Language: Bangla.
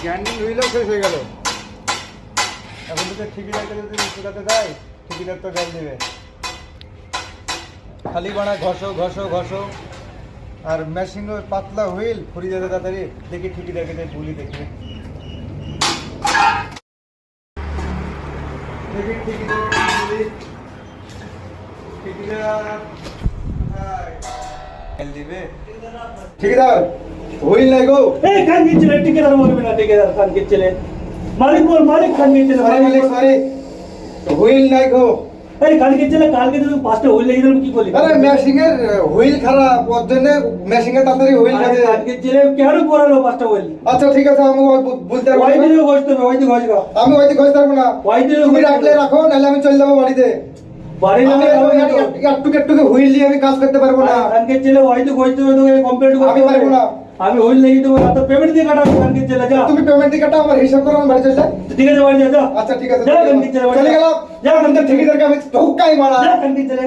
গ্যান্ডিং হুইলও শেষ হয়ে গেল। এখন তো ঠিকিদারকে যদি শুকাতে দেয়, ঠিকিদার তো জল দেবে। খালি বানা ঘষো ঘষো ঘষো, আর মেশিন পাতলা হুইল ফুরি যেতে তাড়াতাড়ি। দেখি ঠিকিদারকে যে বলি, দেখি দেখি ঠিকিদারকে বলি। ঠিকিদার হুইল নাই গো। এই খান কি চলে, ঠিকাদার বলবে না, ঠিকাদার খান কি চলে, মালিক বল, মালিক খান কি চলে, মালিক সরি, হুইল নাই গো। এই খান কি চলে, কালকে তুমি পাঁচটা হুইল লেগে দিলাম, কি বলি? আরে মেশিনের হুইল খারাপ, ওর জন্য মেশিনের তাড়াতাড়ি হুইল কাজে। খান কি চলে কেন পড়ালো পাঁচটা হুইল? আচ্ছা ঠিক আছে, আমি বলতে পারবো ওই না। দিকে ঘষতে হবে, ওই দিকে ঘষগা। আমি ওই দিকে ঘষতে পারবো না। ওই দিকে তুমি ঘষতে রাখলে হবে। রাখো, নাহলে আমি চলে যাবো বাড়িতে। বাড়ি আমি নামে হবে না তো। একটু একটু হুইল দিয়ে আমি কাজ করতে পারবো না। খান কি চলে ওই দিকে ঘষতে হবে, তোকে কমপ্লিট করতে আমি হবে। পারবো না। আমি হুইল লেগে দেবো না, তো পেমেন্ট দিয়ে কাটাবো। খান কি চলে যা, তুমি পেমেন্ট দিয়ে কাটা, আমার হিসাব করো, আমি বাড়ি চলে যাই। ঠিক আছে বাড়ি যা, যা। আচ্ছা ঠিক আছে, যা খান কি চলে, চলে গেলাম। যা খান কি চলে, ঠিকিদারকে আমি ঠকাই মারা। যা খান কি চলে।